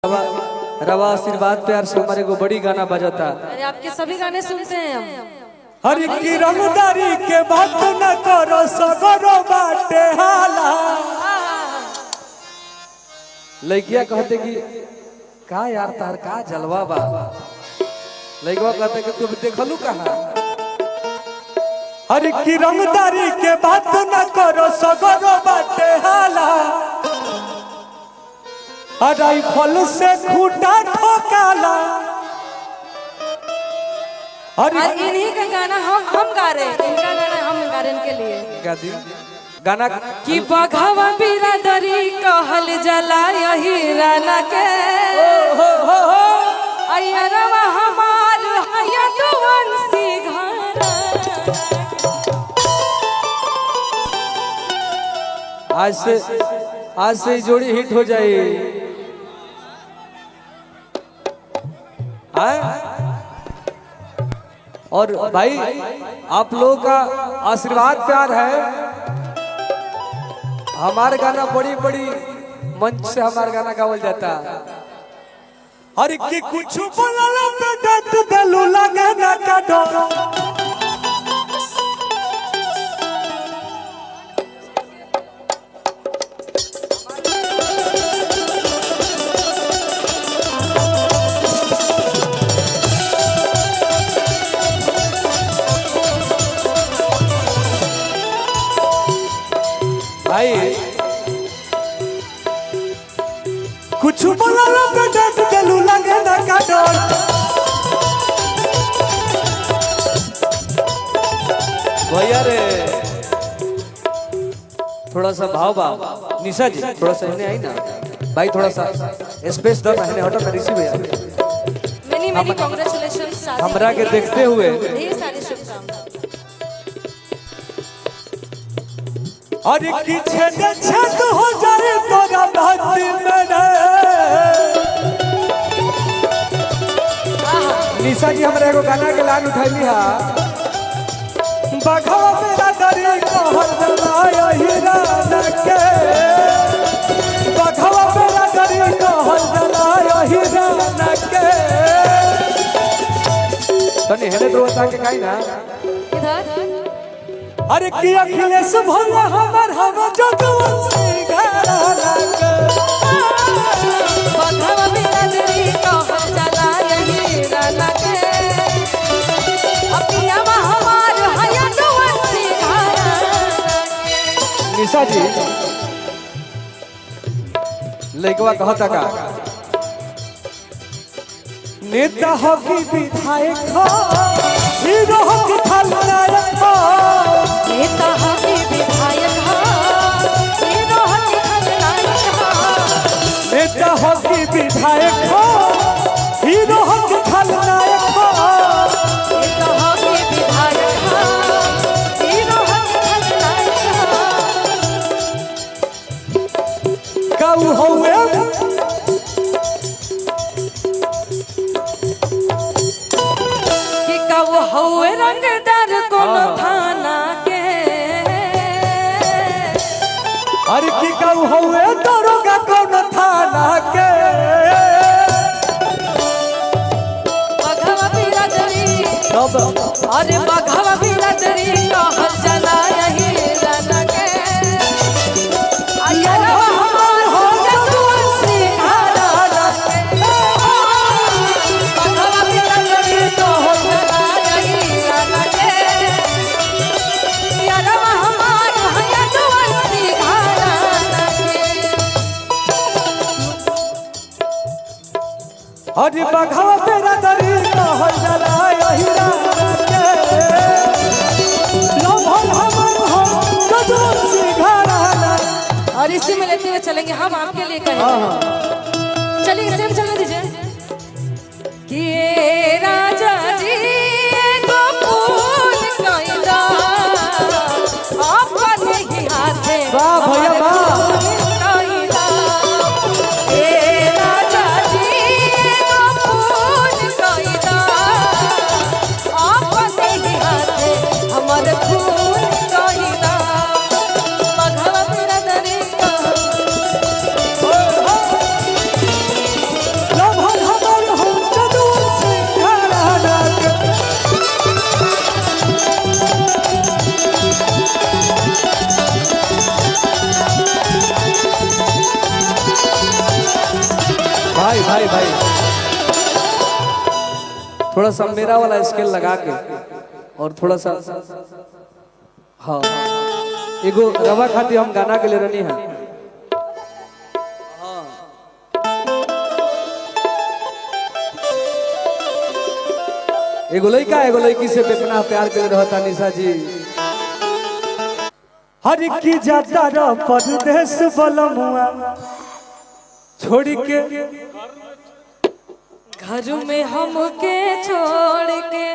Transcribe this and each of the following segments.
रवा आशीर्वाद प्यार से हमारे को बड़ी गाना बजाता। अरे आपके सभी गाने सुनते हैं हम। हर की रंगदारी के बात न करो सगरो बाटे हाला। लड़किया कहते कि का यार तार का जलवा बा। लड़का कहते कि तुम देखलू कहाँ। हर की रंगदारी के बात न करो सगरो बाटे हाला। राइफल से खूंटा ठोकाला। और इन्हीं का गाना हम गा रहे हैं। इनका गाना हम गा रहे हैं इनके लिए। क्या दी गाना कि बघवा बिरादरी कहल जला यही राना के अयरवा हमार हयतवंशी घरा। आज से जोड़ी हिट हो जाए। और भाई आप लोगों का आशीर्वाद प्यार है। हमारे गाना बड़ी बड़ी मंच से हमारा गाना गावल जाता। हर की कुछ बोलला पे डट दलू लगे ना का डर। कुछ बोला पे डट दलू लगे ना का डर। भैया रे थोड़ा सा भाव निशा जी थोड़ा सा इन्हें आई ना भाई थोड़ा सा स्पेस दो ना हटो ना ऋषि भैया। मेनी कांग्रेचुलेशंस हमरा के देखते हुए ढेर सारी शुभकामनाएं। अरे की छेद हो जाए तोरा भक्ति में। निशा जी हमरा एगो गाना के लाइन उठैली हा। बघवा मेरा दरी कहल जला हीरा के। बघवा मेरा दरी कहल जला हीरा के। तनी हेले द्रोता के काई ना इधर। अरे की अखिलेश भोला हमर हम जगवंशी घराना के। बघवा बिरादरी कहल जला यही राना के अपियावा हमार हयतवंशी घराना के। निशा जी लइकवा कहता का नेता हो कि विधायक हो हीरो हो कि खलनायक हो। नेता हो कि विधायक हो हीरो हो कि खलनायक हो। नेता हो कि विधायक हो हीरो हो कि खलनायक हो। नेता हो कि विधायक हो हीरो हो कि खलनायक हो। काऊ होवे कि काऊ होवे रंगदार कोनो थाना के। अरे की काऊ होवे दरोगा कौन थाना के। बघवा बिरादरी अरे बघवा बिरादरी कहल जला यही राना के अयरवा हमार हयतवंशी घराना के। बघवा बिरादरी कहल जला यही राना के अयरवा हमार हयतवंशी घराना के। अरे बघवा मेरा दरी कहल जला हीरा के। लम्हल हमर हो जगवंशी घराना। और इसी में लेते हुए चलेंगे हम आपके लिए कहेंगे। चलिए इसे भी चलने दीजिए कि ए राजा जी को फूल कइला अपने ही हाथे। वाह भैया वाह। कइला ए राजा जी को फूल कइला अपने ही हाथे हमर फूल कइला। बघवा बिरादरी भाई भाई थोड़ा सा मेरा वाला स्केल लगा के और थोड़ा सा हाँ एगो रवा खाती हम गाना के लिए रहनी है। एगो लड़का एगो लड़की से कितना प्यार कर रहता निशा जी। हर की जाता रा परदेश बलमुआ छोड़ के घर में हमके छोड़ के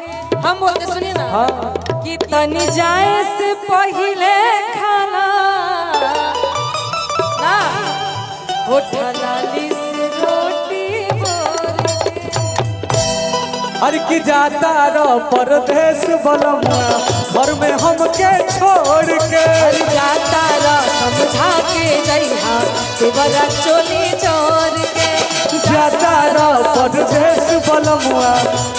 हम बोलते सुनिए ना हाँ कि तनी जाए से पहले खाना ना होठलाली से रोटी बोल के हर की जाता रा परदेश बलमुआ घर में हमके छोड़ के जाता रा समझा के जइहा तेवरा चोली छोड़ के जाता रा परदेश बलमुआ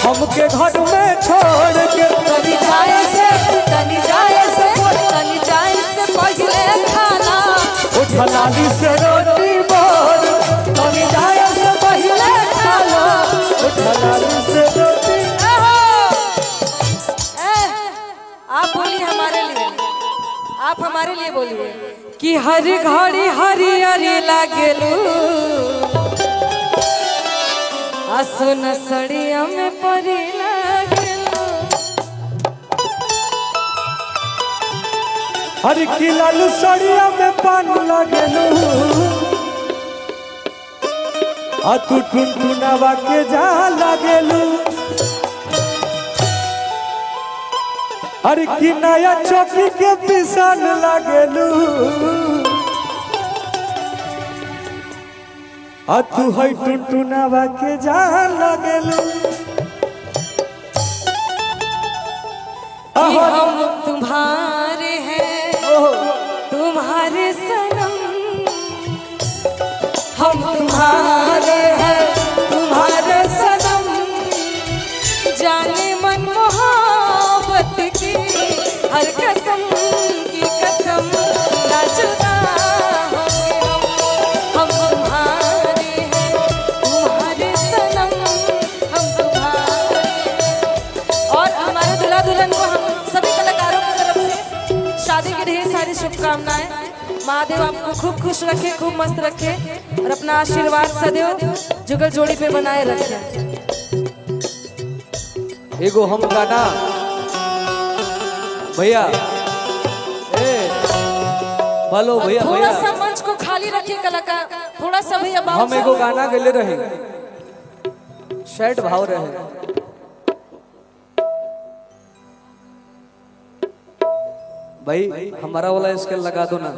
हमके घर में छोड़ के तनी जाए से पहले खाना उठलाली से रोटी बोल तनी जाए से पहले खाना उठलाली से रोटी। आप बोलिए हमारे लिए, आप हमारे लिए बोलिए कि हर घड़ी हरियरी लागेलू आसुन सड़िया में परी लागेलू हर की लालू सड़िया में पान लगेलू आ तू टुनटुनावा के जा लगेलू हर की नया चौकी के पिसान लगेलू आ तू है टुनटुनावा के जा लगेलू कि हम तुम्हारे हैं तुम्हारे सनम हम तुम्हारे हैं तुम्हारे सनम जाने मन मोहब्बत की हर कसम की कसम ना जुदा होंगे हम तुम्हारे हैं तुम्हारे सनम हम तुम्हारे और हमारे दुल्हा दुल्हन को हम सभी कलाकारों की तरफ से शादी की ढेर सारी शुभकामनाएं। महादेव आपको खूब खुश रखे, खूब मस्त रखे और अपना आशीर्वाद सदैव जुगल जोड़ी पे बनाए रखे। एगो हम गाना भैया ए बोलो भैया थोड़ा भैया सा मंच को खाली रखिए कलाकार, थोड़ा सा भैया बाबू हम एगो गाना गले रहे शर्ट भाव रहे भाई हमारा वाला स्केल लगा दो ना।